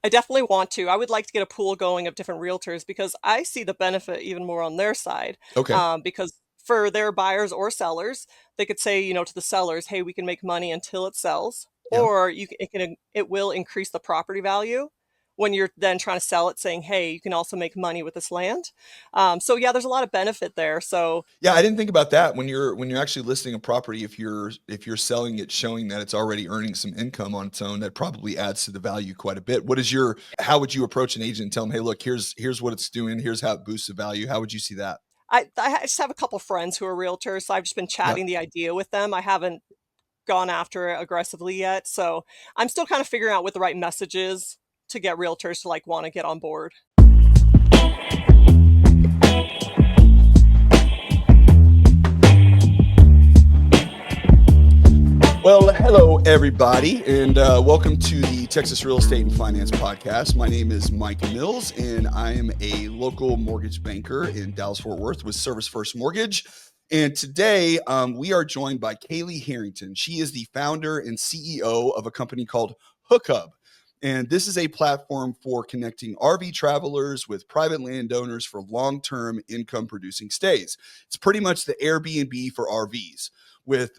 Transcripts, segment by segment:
I definitely want to. I would like to get a pool going of different realtors because I see the benefit even more on their side. Okay. Because for their buyers or sellers, they could say, to the sellers, "Hey, we can make money until it sells," Yeah. or it will increase the property value when you're then trying to sell it, saying, "Hey, you can also make money with this land." So yeah, there's a lot of benefit there. So Yeah, I didn't think about that when you're actually listing a property. If you're selling it, showing that it's already earning some income on its own, that probably adds to the value quite a bit. How would you approach an agent and tell them, hey, look, here's what it's doing, here's how it boosts the value? How would you see that? I just have a couple friends who are realtors, so I've just been Yeah. chatting the idea with them. I haven't gone after it aggressively yet. So I'm still kind of figuring out what the right message is to get realtors to like want to get on board. Well, hello everybody, and welcome to the Texas Real Estate and Finance Podcast. My name is Mike Mills, and I am a local mortgage banker in Dallas Fort Worth with Service First Mortgage. And today we are joined by Caylee Harrington. She is the founder and CEO of a company called HookHub. And this is a platform for connecting RV travelers with private landowners for long-term income producing stays. It's pretty much the Airbnb for RVs with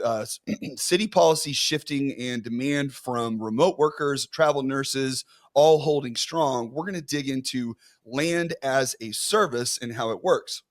city policy shifting and demand from remote workers, travel nurses, all holding strong. We're going to dig into land as a service and how it works,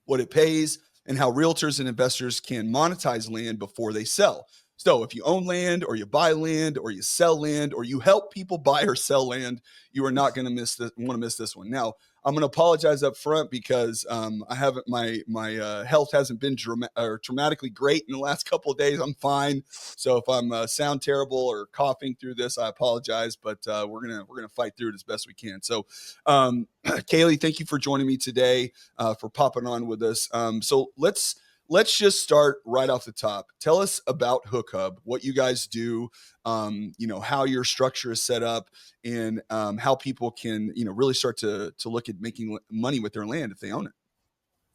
what it pays, and how realtors and investors can monetize land before they sell. So if you own land or you buy land or you sell land or you help people buy or sell land, you are not going to want to miss this one. Now, I'm going to apologize up front because I haven't my health hasn't been dramatically great in the last couple of days. I'm fine, so if I'm sound terrible or coughing through this, I apologize. But we're gonna fight through it as best we can. So, Caylee, thank you for joining me today, for popping on with us. So let's just start right off the top. Tell us about HookHub, what you guys do, how your structure is set up, and how people can, really start to look at making money with their land if they own it.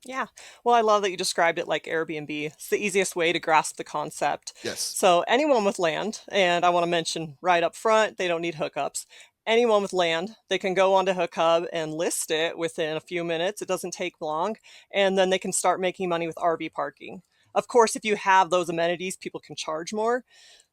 Yeah. Well, I love that you described it like Airbnb. It's the easiest way to grasp the concept. Yes. So, anyone with land, and I want to mention right up front, they don't need hookups. Anyone with land, they can go onto HookHub and list it within a few minutes. It doesn't take long. And then they can start making money with RV parking. Of course, if you have those amenities, people can charge more.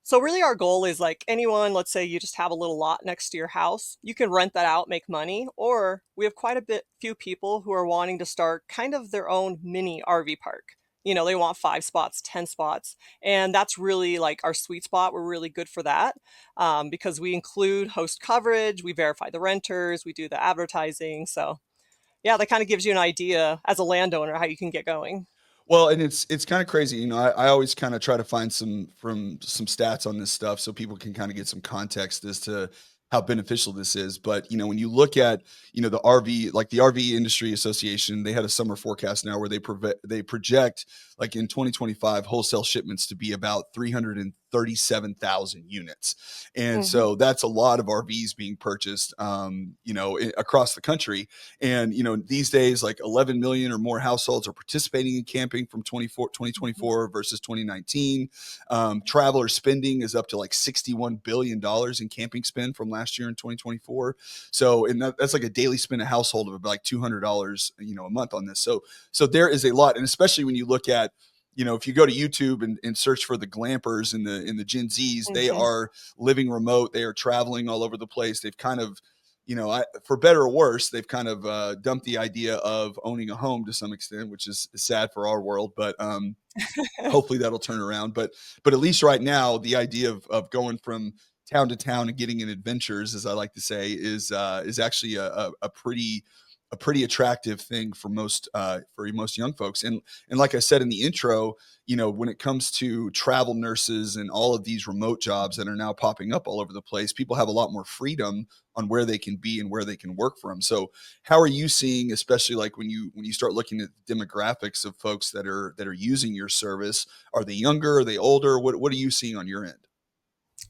So really our goal is like anyone, let's say you just have a little lot next to your house, you can rent that out, make money, or we have quite a few people who are wanting to start kind of their own mini RV park. They want 5 spots, 10 spots, and that's really like our sweet spot. We're really good for that because we include host coverage, we verify the renters, we do the advertising. So yeah, that kind of gives you an idea as a landowner how you can get going. Well, and it's kind of crazy. I always kind of try to find some stats on this stuff so people can kind of get some context as to how beneficial this is. But when you look at the RV, like the RV Industry Association, they had a summer forecast now where they project like in 2025 wholesale shipments to be about 337,000 units, and Hmm. so that's a lot of RVs being purchased, across the country. And these days, like 11 million or more households are participating in camping from 2024 versus 2019. Traveler spending is up to like $61 billion in camping spend from last year in 2024. So, and that's like a daily spend a household of about like $200, a month on this. So there is a lot, and especially when you look at, if you go to YouTube and search for the glampers and the Gen Zs, they Hmm. are living remote. They are traveling all over the place. They've kind of, for better or worse, they've kind of dumped the idea of owning a home to some extent, which is sad for our world. But hopefully that'll turn around. But at least right now, the idea of going from town to town and getting in adventures, as I like to say, is actually a pretty attractive thing for most young folks. And like I said in the intro, when it comes to travel nurses and all of these remote jobs that are now popping up all over the place, people have a lot more freedom on where they can be and where they can work from. So how are you seeing, especially like when you start looking at the demographics of folks that are using your service? Are they younger? Are they older? What are you seeing on your end?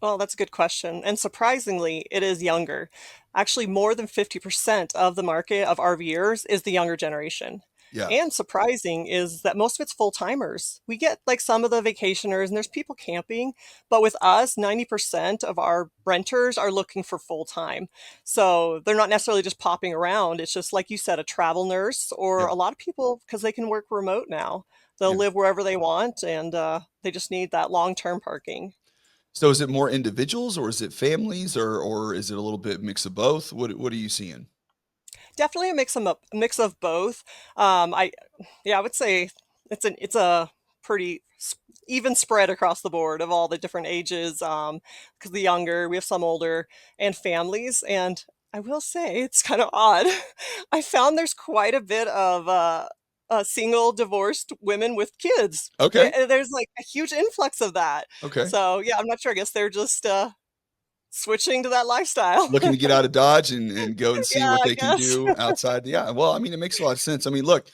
Well, that's a good question. And surprisingly, it is younger. Actually, more than 50% of the market of RVers is the younger generation. Yeah. and surprising is that most of it's full timers. We get like some of the vacationers and there's people camping, but with us, 90% of our renters are looking for full time. So they're not necessarily just popping around. It's just like you said, a travel nurse, or Yeah. a lot of people because they can work remote now. They'll Yeah. live wherever they want, and they just need that long-term parking. So is it more individuals or is it families or is it a little bit mix of both? What are you seeing? Definitely a mix of both. I Yeah, I would say it's a pretty even spread across the board of all the different ages. Because the younger, we have some older, and families. And I will say it's kind of odd. I found there's quite a bit of single divorced women with kids. Okay. There's like a huge influx of that. Okay. So yeah, I'm not sure. I guess they're just switching to that lifestyle. Looking to get out of Dodge and go and see Yeah, what I they can guess. do outside. Yeah, well, I mean, it makes a lot of sense. I mean, look,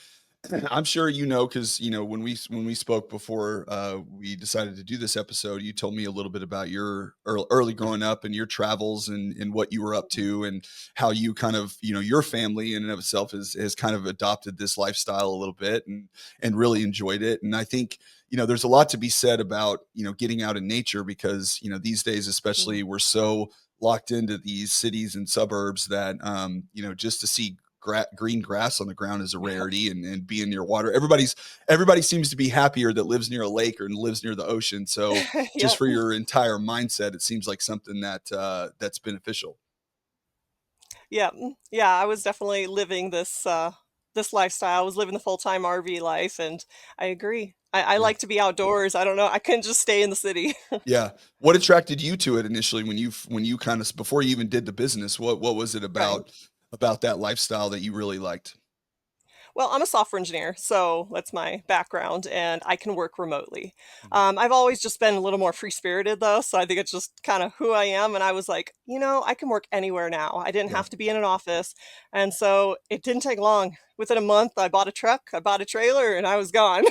I'm sure you know because when we spoke before we decided to do this episode, you told me a little bit about your early growing up and your travels and what you were up to and how you kind of your family in and of itself has kind of adopted this lifestyle a little bit and really enjoyed it. And I think there's a lot to be said about getting out in nature because these days especially we're so locked into these cities and suburbs that just to see green grass on the ground is a rarity and being near water. Everybody seems to be happier that lives near a lake or lives near the ocean. So just Yep. for your entire mindset, it seems like something that's beneficial. Yeah, yeah, I was definitely living this lifestyle. I was living the full-time RV life, and I agree. I Yeah. like to be outdoors. I don't know. I couldn't just stay in the city. Yeah. What attracted you to it initially when you kind of before you even did the business? What was it Right. about that lifestyle that you really liked? Well, I'm a software engineer, so that's my background, and I can work remotely. Mhm. I've always just been a little more free-spirited, though, so I think it's just kind of who I am. And I was like, I can work anywhere now. I didn't Yeah. have to be in an office, and so it didn't take long. Within a month, I bought a truck, I bought a trailer, and I was gone.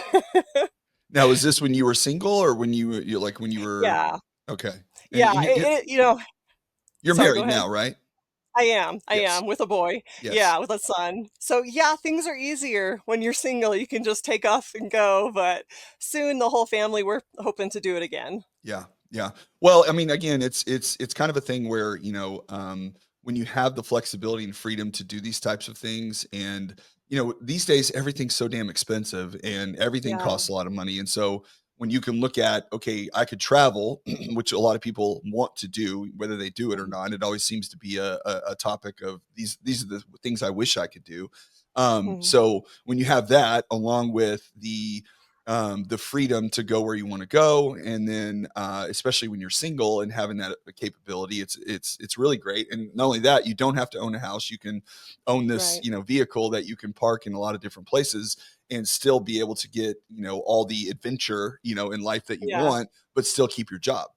Now, is this when you were single or you like when you were Yeah, okay? And yeah. you're Sorry, go married ahead. now, right? I Yes. am with a boy. Yes. Yeah, with a son. So yeah, things are easier when you're single. You can just take off and go, but soon the whole family, we're hoping to do it again. Yeah, yeah. Well, I mean, again, it's kind of a thing where when you have the flexibility and freedom to do these types of things, and these days everything's so damn expensive and everything Yeah. costs a lot of money, and so when you can look at okay, I could travel, which a lot of people want to do, whether they do it or Mhm. not, it always seems to be a topic of these are the things I wish I could do. Mhm. So when you have that along with the freedom to go where you want to go, and then especially when you're single and having that capability, it's really great. And not only that, you don't have to own a house; you can own this Right. vehicle that you can park in a lot of different places and still be able to get all the adventure in life that you Yeah. want, but still keep your job.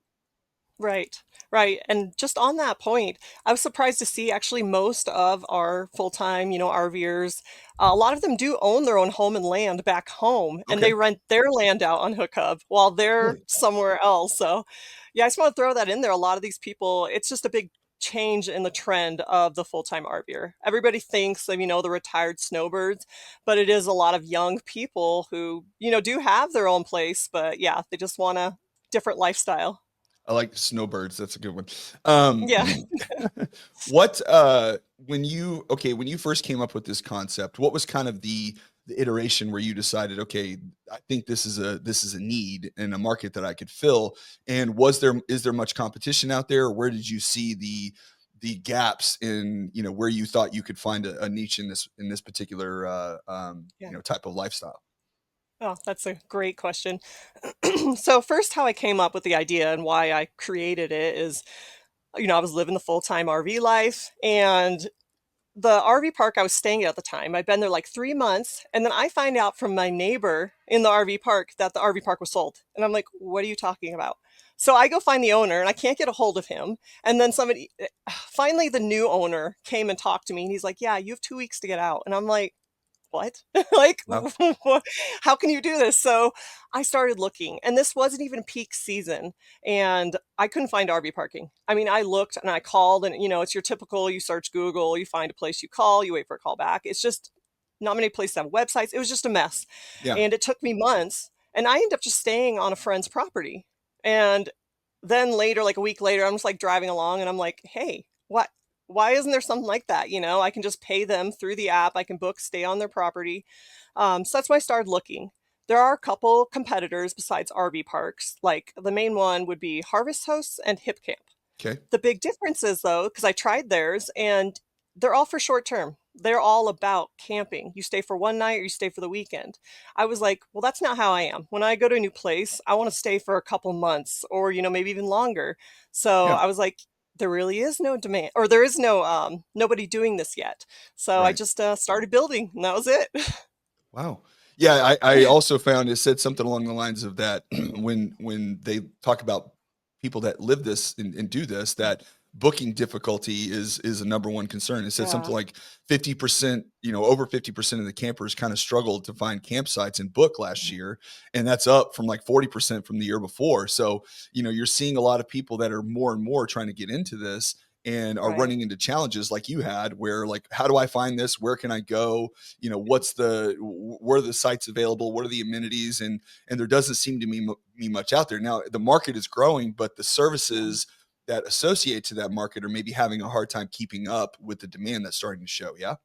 Right, right. And just on that point, I was surprised to see actually most of our full-time, RVers, a lot of them do own their own home and land back home, and Okay, they rent their land out on HookHub while they're really, somewhere else. So, yeah, I just want to throw that in there. A lot of these people, it's just a big change in the trend of the full-time RVer. Everybody thinks of, the retired snowbirds, but it is a lot of young people who, do have their own place, but yeah, they just want a different lifestyle. I like snowbirds. That's a good one. Yeah. What when you first came up with this concept, what was kind of the iteration where you decided, okay, I think this is a need in a market that I could fill? And is there much competition out there, or where did you see the gaps in where you thought you could find a niche in this particular Yeah. type of lifestyle? Oh, that's a great question. So first, how I came up with the idea and why I created it is, I was living the full-time RV life, and the RV park I was staying at the time, I'd been there like 3 months, and then I find out from my neighbor in the RV park that the RV park was sold. And I'm like, what are you talking about? So I go find the owner and I can't get a hold of him. And then finally the new owner came and talked to me, and he's like, yeah, you have 2 weeks to get out. And I'm like, what? Like, Wow. how can you do this? So I started looking, and this wasn't even peak season, and I couldn't find RV parking. I mean, I looked and I called, and it's your typical, you search Google, you find a place, you call, you wait for a call back. It's just not many places have websites. It was just a mess. Yeah. And it took me months. And I ended up just staying on a friend's property. And then later, like a week later, I'm just like driving along and I'm like, hey, what? Why isn't there something like that? I can just pay them through the app. I can book, stay on their property. So that's why I started looking. There are a couple competitors besides RV parks. Like the main one would be Harvest Hosts and Hip Camp. Okay. The big difference is though, because I tried theirs and they're all for short term. They're all about camping. You stay for one night or you stay for the weekend. I was like, well, that's not how I am. When I go to a new place, I want to stay for a couple months or, maybe even longer. So Yeah. I was like, there really is no demand or there is no nobody doing this yet. So I Right. just started building and that was it. Wow. Yeah, I also found it said something along the lines of that when they talk about people that live this and do this, that booking difficulty is a number one concern. It said Yeah. something like 50%, over 50% of the campers kind of struggled to find campsites and book last year. And that's up from like 40% from the year before. So, you're seeing a lot of people that are more and more trying to get into this and are Right. running into challenges like you had where like, how do I find this? Where can I go? Where are the sites available, what are the amenities, and there doesn't seem to be much out there now. The market is growing, but the services that associate to that market are maybe having a hard time keeping up with the demand that's starting to show. Yeah.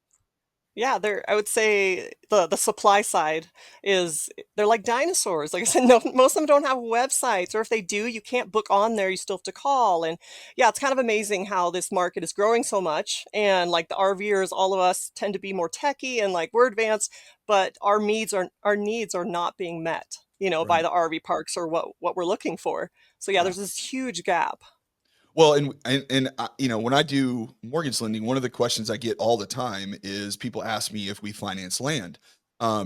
Yeah, I would say the supply side is they're like dinosaurs. Like I said, no, most of them don't have websites, or if they do, you can't book on there. You still have to call. And yeah, it's kind of amazing how this market is growing so much. And like the RVers, all of us tend to be more techie and like we're advanced, but our needs are not being met, by Right. the RV parks or what we're looking for. So yeah, Yeah. there's this huge gap. Well, when I do mortgage lending, one of the questions I get all the time is people ask me if we finance land,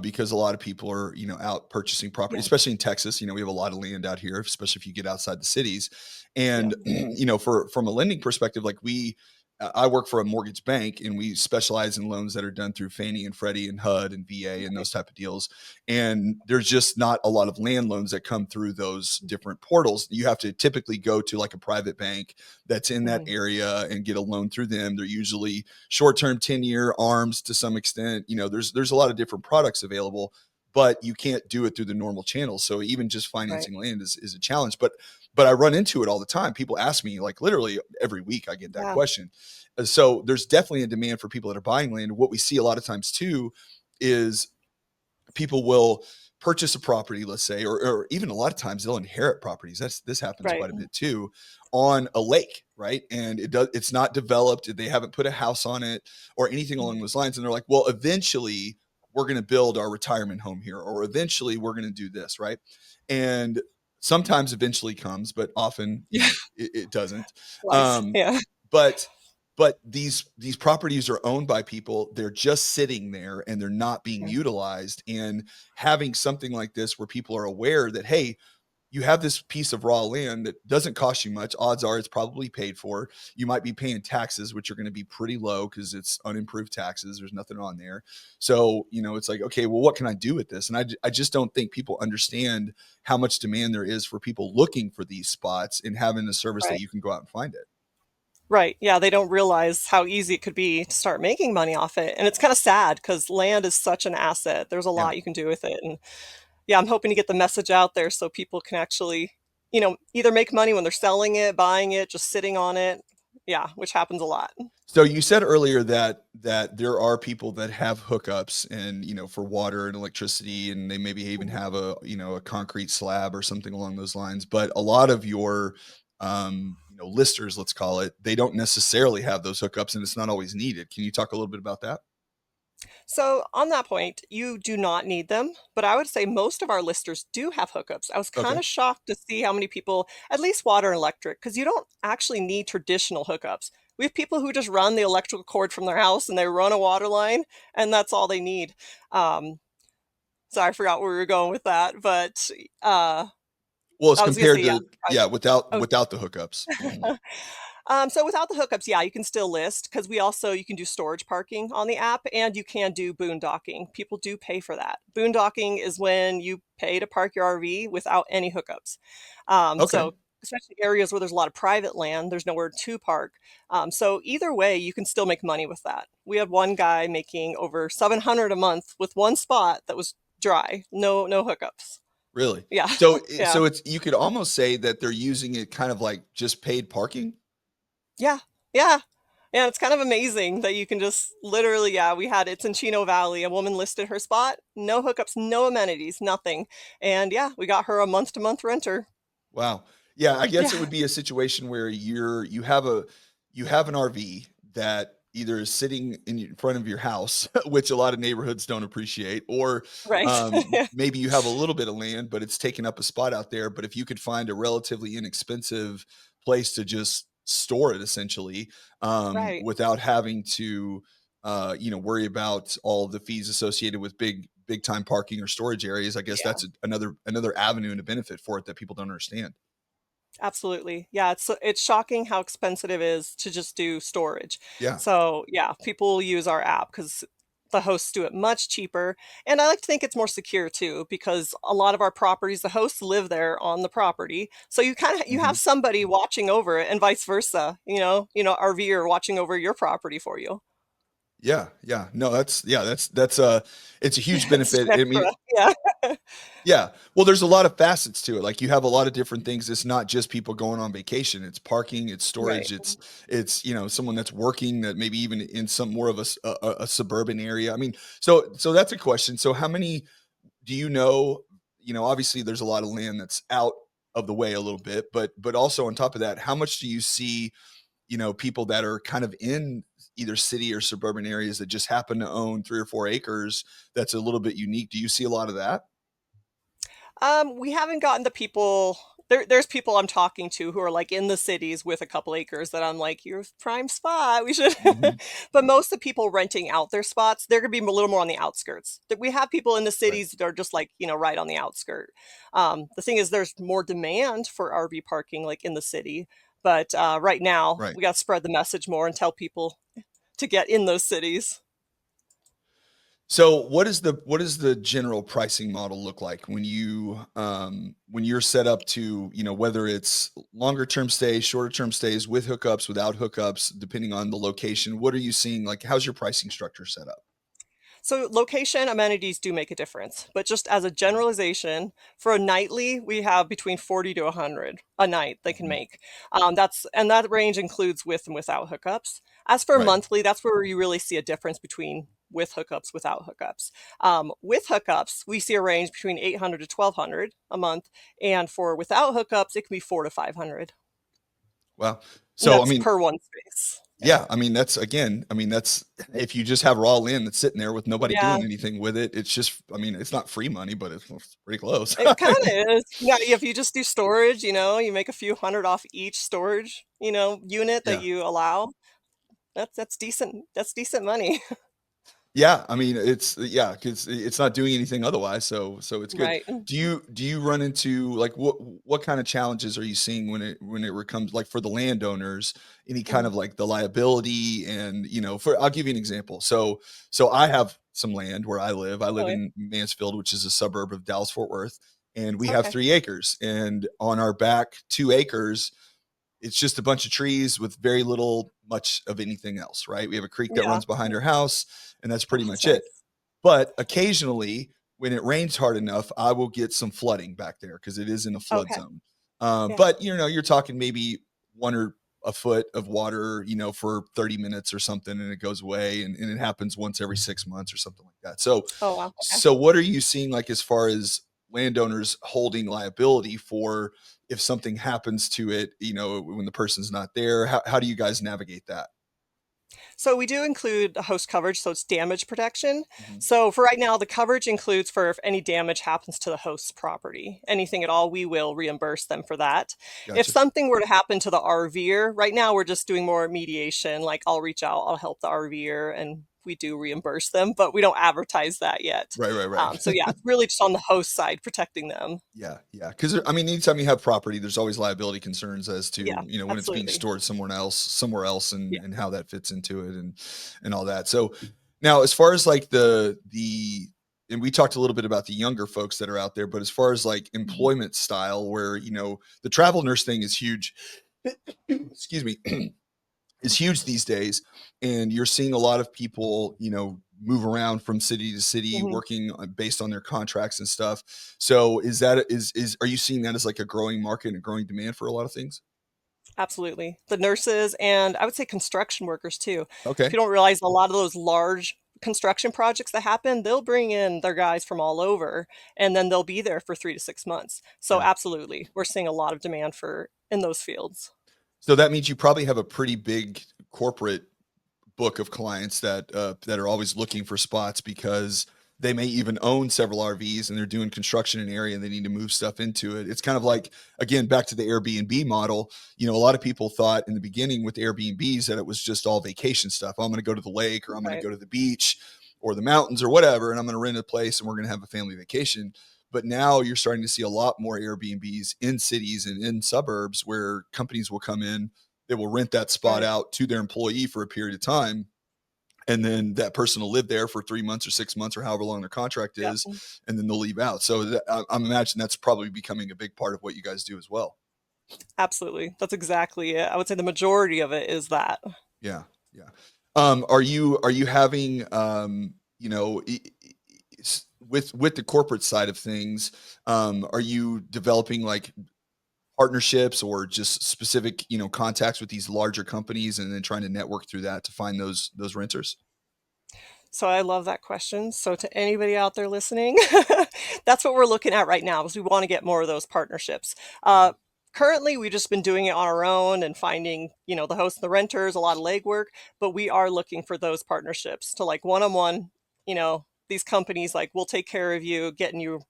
because a lot of people are out purchasing property, Yeah, especially in Texas. We have a lot of land out here, especially if you get outside the cities. yeah. And from a lending perspective, like I work for a mortgage bank, and we specialize in loans that are done through Fannie and Freddie and HUD and VA and Right. those type of deals. And there's just not a lot of land loans that come through those different portals. You have to typically go to like a private bank that's in that Mhm. area and get a loan through them. They're usually short-term 10-year arms to some extent. There's a lot of different products available, but you can't do it through the normal channels. So even just Right. financing land is a challenge. But I run into it all the time. People ask me, like, literally every week I get that Yeah. question. So there's definitely a demand for people that are buying land. What we see a lot of times too is people will purchase a property, let's say, or even a lot of times they'll inherit properties. This happens Right. quite a bit too, on a lake, right? And it's not developed. They haven't put a house on it or anything along Mhm. those lines. And they're like, well, eventually we're going to build our retirement home here, or eventually we're going to do this, right? And sometimes eventually comes, but often, Yeah. it doesn't. Life. Um, Yeah. but these properties are owned by people. They're just sitting there and they're not being Yeah. utilized. And having something like this where people are aware that, hey, you have this piece of raw land that doesn't cost you much. Odds are it's probably paid for. You might be paying taxes, which are going to be pretty low because it's unimproved taxes. There's nothing on there. So, it's like, okay, well, what can I do with this? And I just don't think people understand how much demand there is for people looking for these spots and having a service that Right. you can go out and find it. Right. Yeah, they don't realize how easy it could be to start making money off it. And it's kind of sad because land is such an asset. There's a Yeah. lot you can do with it. And yeah, I'm hoping to get the message out there so people can actually, either make money when they're selling it, buying it, just sitting on it. Yeah, which happens a lot. So you said earlier that there are people that have hookups and for water and electricity, and they maybe even Mhm. have a concrete slab or something along those lines. But a lot of your listers, let's call it, they don't necessarily have those hookups, and it's not always needed. Can you talk a little bit about that? So, on that point, you do not need them, but I would say most of our listers do have hookups. I was kind Okay. of shocked to see how many people, at least water and electric, because you don't actually need traditional hookups. We have people who just run the electrical cord from their house and they run a water line, and that's all they need. Um, Sorry, I forgot where we were going with that, but Well, it's I was gonna say, compared yeah. to, yeah, without Oh, without the hookups. so without the hookups, yeah, you can still list because you can do storage parking on the app and you can do boondocking. People do pay for that. Boondocking is when you pay to park your RV without any hookups. Okay. So especially areas where there's a lot of private land, there's nowhere to park. So either way, you can still make money with that. We had one guy making over 700 a month with one spot that was dry, no hookups. Really? Yeah, So yeah, so it's you could almost say that they're using it kind of like just paid parking? yeah, yeah. Yeah, it's kind of amazing that you can just literally, yeah, we had it's in Chino Valley. A woman listed her spot, no hookups, no amenities, nothing. And yeah, we got her a month to month renter. Wow. Yeah, I guess it Yeah, would be a situation where you have an RV that either is sitting in front of your house, which a lot of neighborhoods don't appreciate, or right. maybe you have a little bit of land, but it's taking up a spot out there. But if you could find a relatively inexpensive place to just store it, essentially, Right. without having to, worry about all the fees associated with big time parking or storage areas, I guess Yeah. that's another avenue and a benefit for it that people don't understand. Absolutely. Yeah, it's shocking how expensive it is to just do storage. Yeah. So, yeah, people use our app because the hosts do it much cheaper. And I like to think it's more secure too, because a lot of our properties, the hosts live there on the property. So you kind of you have Mhm. somebody watching over it and vice versa, RVer watching over your property for you. Yeah, yeah. No, that's it's a huge It's benefit. I mean, extra. Yeah. yeah. Well, there's a lot of facets to it. Like you have a lot of different things. It's not just people going on vacation. It's parking, it's Right. storage, it's someone that's working that maybe even in some more of a suburban area. I mean, so that's a question. So how many do you know, obviously there's a lot of land that's out of the way a little bit, but also on top of that, how much do you see people that are kind of in either city or suburban areas that just happen to own 3 or 4 acres that's a little bit unique? Do you see a lot of that? We haven't gotten the people there's people I'm talking to who are like in the cities with a couple acres that I'm like, you're prime spot. We should Mhm. but most of the people renting out their spots, they're gonna be a little more on the outskirts. That we have people in the Right. cities that are just like, right on the outskirt. The thing is there's more demand for RV parking like in the city. But right now Right. we gotta spread the message more and tell people to get in those cities. So what is the general pricing model look like when you're set up to, whether it's longer term stays, shorter term stays with hookups, without hookups, depending on the location? What are you seeing? Like how's your pricing structure set up? So location amenities do make a difference, but just as a generalization, for a nightly, we have between 40 to 100 a night they can Mhm. make. And that range includes with and without hookups. As for Right. monthly, that's where you really see a difference between with hookups, without hookups. With hookups, we see a range between 800 to 1200 a month, and for without hookups, it can be 4 to 500. Wow. And So I that's mean, per one space. Yeah. yeah, I mean, that's if you just have raw land that's sitting there with nobody Yeah. doing anything with it, it's just, I mean, it's not free money, but it's pretty close. It kinda is. Yeah, if you just do storage, you make a few hundred off each storage, unit that Yeah. you allow. That's decent money. Yeah, I mean, yeah, because it's not doing anything otherwise, so it's good. Right. Do you run into, like, what kinda challenges are you seeing when it comes, like, for the landowners, any kind Mhm. of, like, the liability and, for I'll give you an example. So I have some land where I live. I Oh, live yeah. in Mansfield, which is a suburb of Dallas Fort Worth, and we have Okay. 3 acres, and on our back 2 acres it's just a bunch of trees with very little much of anything else, right? We have a creek that Yeah. runs behind our house, and that's Oh, pretty that's much it. nice. But occasionally, when it rains hard enough, I will get some flooding back there because it is in a flood Okay. zone. Yeah. But you're talking maybe 1 or a foot of water, for 30 minutes or something, and it goes away, and it happens once every 6 months or something like that. So, Oh, wow. Okay. so what are you seeing, like, as far as landowners holding liability for if something happens to it, when the person's not there? How do you guys navigate that? So we do include a host coverage, so it's damage protection. Mhm. So for right now, the coverage includes for if any damage happens to the host's property, anything at all, we will reimburse them for that. If Gotcha. something were to happen to the RVer, right now we're just doing more mediation. Like I'll reach out, I'll help the RVer, and we do reimburse them, but we don't advertise that yet. Right, right, So right. yeah, it's really just on the host side protecting them. Yeah, yeah. Because I mean, anytime you have property, there's always liability concerns as Yeah, to, when it's being absolutely. stored somewhere else, Yeah. and how that fits into it, and all that. So now, as far as like the and we talked a little bit about the younger folks that are out there, but as far as like Mhm. employment style, where, the travel nurse thing is huge, excuse me, is huge these days. And you're seeing a lot of people, move around from city to city Mhm. working based on their contracts and stuff. So are you seeing that as like a growing market and a growing demand for a lot of things? Absolutely. The nurses and I would say construction workers too. Okay. People don't realize a lot of those large construction projects that happen, they'll bring in their guys from all over and then they'll be there for 3 to 6 months. So Yeah. absolutely, we're seeing a lot of demand for in those fields. So that means you probably have a pretty big corporate book of clients that are always looking for spots because they may even own several RVs and they're doing construction in an area and they need to move stuff into it. It's kind of like, again, back to the Airbnb model. A lot of people thought in the beginning with Airbnbs that it was just all vacation stuff. I'm going to go to the lake, or I'm going to Right. go to the beach or the mountains or whatever, and I'm going to rent a place and we're going to have a family vacation. But now you're starting to see a lot more Airbnbs in cities and in suburbs where companies will come in, they will rent that spot Right. out to their employee for a period of time, and then that person will live there for 3 months or 6 months or however long their contract Yeah. is, and then they'll leave out. So I'm imagining that's probably becoming a big part of what you guys do as well. Absolutely. That's exactly it. I would say the majority of it is that. Yeah, yeah. Are you having with the corporate side of things, are you developing like partnerships or just specific contacts with these larger companies and then trying to network through that to find those renters? So I love that question. So to anybody out there listening, that's what we're looking at right now is we want to get more of those partnerships. Mhm. Currently, we've just been doing it on our own and finding, the hosts and the renters, a lot of legwork, but we are looking for those partnerships to like one-on-one, these companies like we'll take care of you, getting you,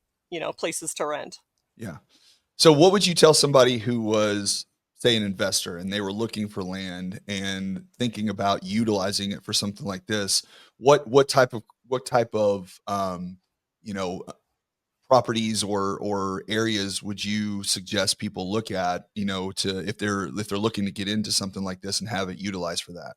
places to rent. Yeah. So what would you tell somebody who was, say, an investor and they were looking for land and thinking about utilizing it for something like this? What type of you know properties or areas would you suggest people look at, to if they're looking to get into something like this and have it utilized for that?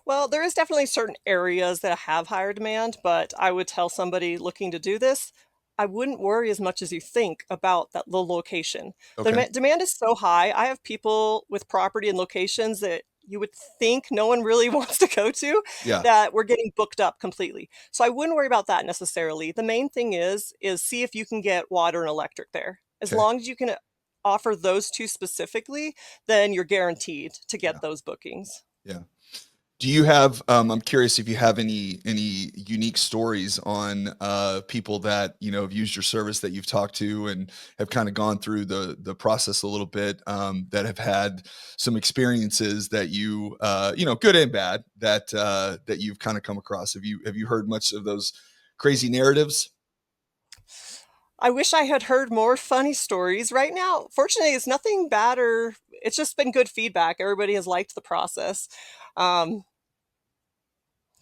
Well, there is definitely certain areas that have higher demand, but I would tell somebody looking to do this, I wouldn't worry as much as you think about that the location. The Okay. demand is so high. I have people with property and locations that you would think no one really wants to go to Yeah. that we're getting booked up completely. So I wouldn't worry about that necessarily. The main thing is see if you can get water and electric there. As Okay. long as you can offer those two specifically, then you're guaranteed to Yeah. get those bookings. Yeah. Do you have, I'm curious if you have any unique stories on people that, have used your service that you've talked to and have kind of gone through the process a little bit, that have had some experiences that good and bad, that you've kind of come across. Have you heard much of those crazy narratives? I wish I had heard more funny stories. Right now, fortunately, it's nothing bad or it's just been good feedback. Everybody has liked the process. Um,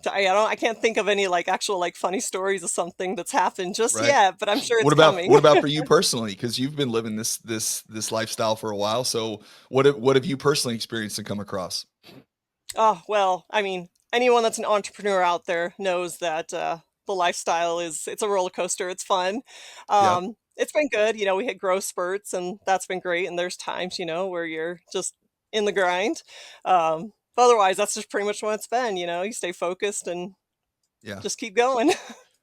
I can't think of any like actual like funny stories of something that's happened just Right. yet, but I'm sure What it's about what coming. about for you personally? Because you've been living this lifestyle for a while. So what have you personally experienced and come across? Oh, well, I mean, anyone that's an entrepreneur out there knows that the lifestyle it's a roller coaster. It's fun. Yeah. It's been good. We hit growth spurts and that's been great. And there's times, where you're just in the grind. But otherwise, that's just pretty much what it's been. You stay focused and Yeah. just keep going.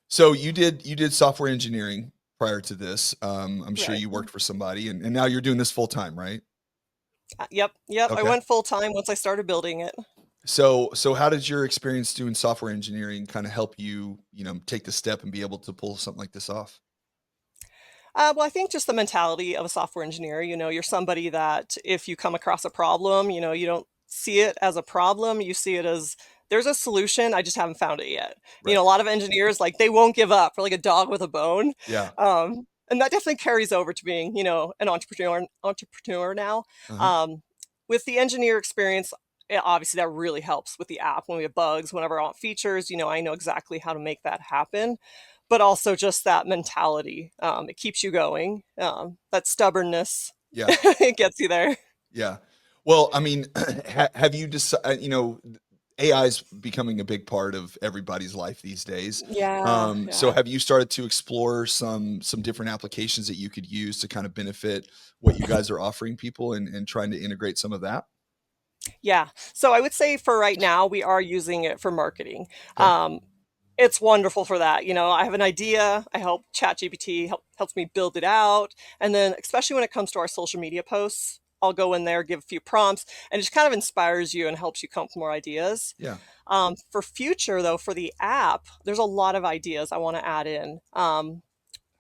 So you did software engineering prior to this. I'm sure Right. you worked for somebody, and now you're doing this full time, right? Yep. Yep. I Okay. went full time once I started building it. So how did your experience doing software engineering kind of help you, take the step and be able to pull something like this off? Well, I think just the mentality of a software engineer, you're somebody that if you come across a problem, you don't see it as a problem, you see it as there's a solution, I just haven't found it yet. Right. A lot of engineers like they won't give up for like a dog with a bone. Yeah. And that definitely carries over to being, an entrepreneur now. Uh-huh. Um, with the engineer experience, obviously that really helps with the app when we have bugs, whenever I want features, I know exactly how to make that happen but also just that mentality. It keeps you going. That stubbornness, Yeah. it gets you there. Yeah. Well, I mean, have you decided, AI is becoming a big part of everybody's life these days. Yeah, So yeah. have you started to explore some different applications that you could use to kind of benefit what you guys are offering people and trying to integrate some of that? Yeah. So I would say for right now, we are using it for marketing. Okay. Um, it's wonderful for that. I have an idea. I help ChatGPT helps me build it out. And then, especially when it comes to our social media posts, I'll go in there, give a few prompts, and it just kind of inspires you and helps you come up with more ideas. Yeah. For future, though, for the app, there's a lot of ideas I want to add in.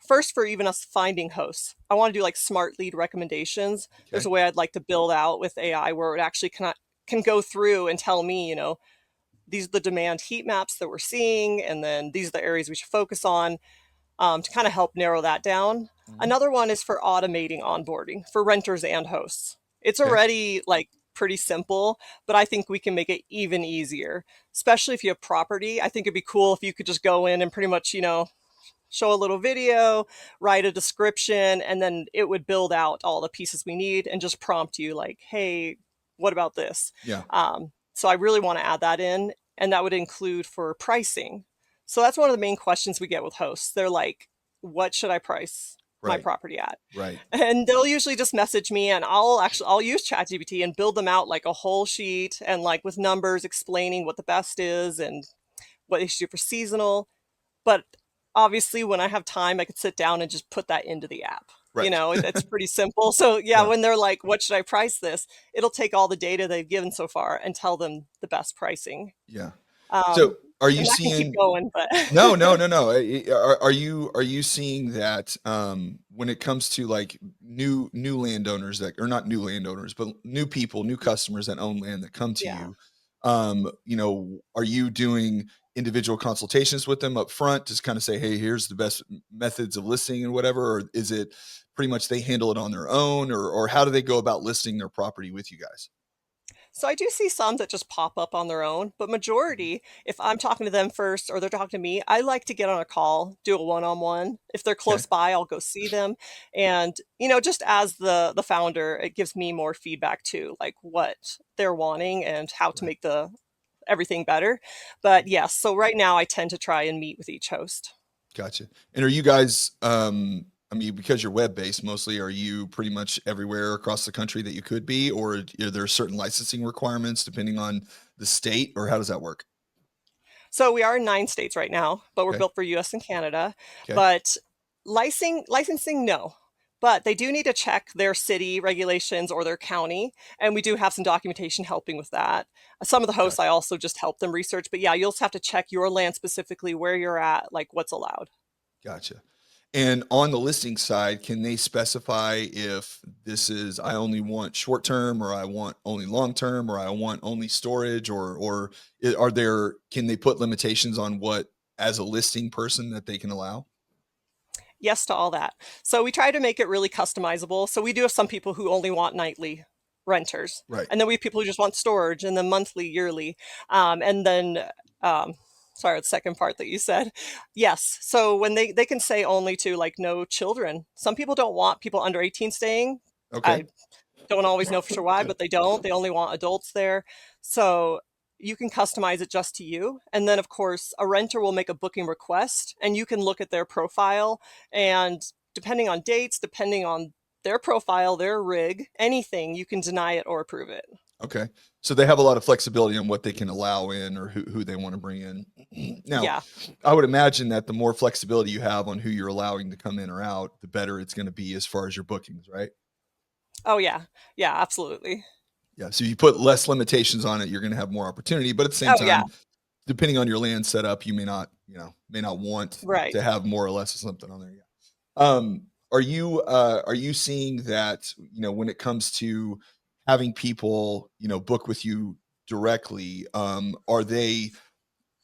First, for even us finding hosts, I want to do like smart lead recommendations. There's Okay. a way I'd like to build out with AI where it actually can go through and tell me, these are the demand heat maps that we're seeing, and then these are the areas we should focus on, to kind of help narrow that down. Mhm. Another one is for automating onboarding for renters and hosts. It's Okay. already like pretty simple, but I think we can make it even easier, especially if you have property. I think it'd be cool if you could just go in and pretty much, show a little video, write a description, and then it would build out all the pieces we need and just prompt you like, hey, what about this? Yeah. So I really want to add that in, and that would include for pricing. So that's one of the main questions we get with hosts. They're like, what should I price my Right. property at? Right. And they'll usually just message me, and I'll use ChatGPT and build them out like a whole sheet and like with numbers explaining what the best is and what they should do for seasonal. But obviously, when I have time, I could sit down and just put that into the app. Right. It's pretty simple. So yeah, Yeah. when they're like, what should I price this? It'll take all the data they've given so far and tell them the best pricing. Yeah. So Um, are you and that can keep seeing going, but no, no, no, no. Are you seeing that when it comes to like new landowners that or not new landowners, but new people, new customers that own land that come to yeah. you, are you doing individual consultations with them up front to kind of say, hey, here's the best methods of listing and whatever, or is it pretty much they handle it on their own, or how do they go about listing their property with you guys? So I do see some that just pop up on their own, but Mhm. majority, if I'm talking to them first or they're talking to me, I like to get on a call, do a one-on-one. If they're Okay. close by, I'll go see them. And, just as the founder, it gives me more feedback too, like what they're wanting and how to Right. make the everything better. But yes, so right now I tend to try and meet with each host. Gotcha. And are you guys, I mean, because you're web based mostly, are you pretty much everywhere across the country that you could be, or are there certain licensing requirements depending on the state, or how does that work? So we are in 9 states right now, but we're Okay. built for US and Canada. Okay. But licensing, no. But they do need to check their city regulations or their county. And we do have some documentation helping with that. Some of the hosts I Gotcha. also just help them research. But yeah, you'll just have to check your land specifically, where you're at, like what's allowed. Gotcha. And on the listing side, can they specify if this is I only want short term, or I want only long term, or I want only storage, or are there can they put limitations on what as a listing person that they can allow? Yes to all that. So we try to make it really customizable. So we do have some people who only want nightly renters, Right. and then we have people who just want storage, and then monthly, yearly, and then. Um, Sorry, the second part that you said. Yes. So when they can say only to like no children. Some people don't want people under 18 staying. Okay. I don't always know for sure why, but they don't. They only want adults there. So you can customize it just to you. And then, of course, a renter will make a booking request and you can look at their profile. And depending on dates, depending on their profile, their rig, anything, you can deny it or approve it. Okay. So they have a lot of flexibility on what they can allow in or who they want to bring in. Now, Yeah. I would imagine that the more flexibility you have on who you're allowing to come in or out, the better it's going to be as far as your bookings, right? Oh, yeah. Yeah, absolutely. Yeah. So you put less limitations on it, you're going to have more opportunity. But at the same Oh, yeah. time, depending on your land setup, you may not want Right. to have more or less of something on there. Yeah. Are you seeing that, when it comes to having people, book with you directly, are they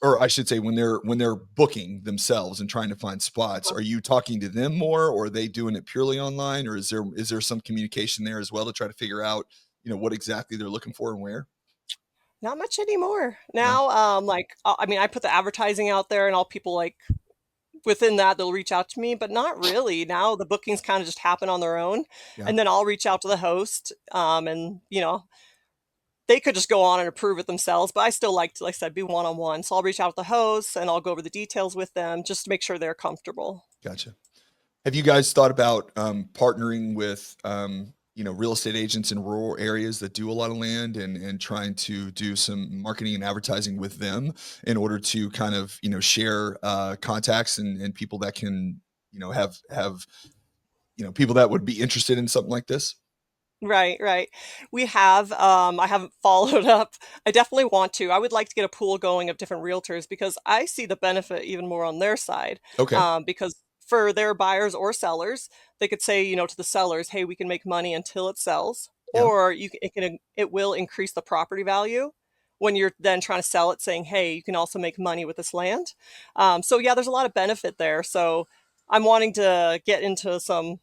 or I should say when they're booking themselves and trying to find spots, are you talking to them more or are they doing it purely online or is there some communication there as well to try to figure out, what exactly they're looking for and where? Not much anymore. No. Now, I mean, I put the advertising out there and all people like within that they'll reach out to me, but not really. Now the bookings kind of just happen on their own, Yeah. and then I'll reach out to the host, and they could just go on and approve it themselves, but I still like to, like I said, be one-on-one. So I'll reach out to the hosts and I'll go over the details with them just to make sure they're comfortable. Gotcha. Have you guys thought about partnering with real estate agents in rural areas that do a lot of land and trying to do some marketing and advertising with them in order to kind of share contacts and people that can have people that would be interested in something like this? Right, right. We have, I haven't followed up. I definitely want to. I would like to get a pool going of different realtors because I see the benefit even more on their side. Okay. Because for their buyers or sellers, they could say, to the sellers, hey, we can make money until it sells, Yeah. or it will increase the property value when you're then trying to sell it, saying, hey, you can also make money with this land. So yeah, there's a lot of benefit there. So I'm wanting to get into some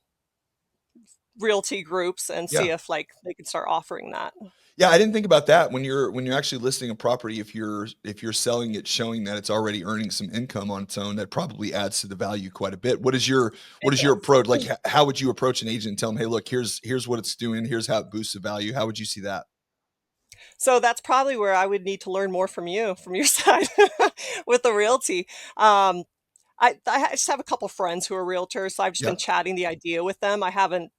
realty groups and see Yeah. if like they could start offering that. Yeah, I didn't think about that. When you're actually listing a property, if you're selling it, showing that it's already earning some income on its own, that probably adds to the value quite a bit. What It is your does. approach? Like, how would you approach an agent and tell them, hey, look, here's what it's doing, here's how it boosts the value? How would you see that? So that's probably where I would need to learn more from your side with the realty. I just have a couple friends who are realtors, so I've just Yeah, been chatting the idea with them. I haven't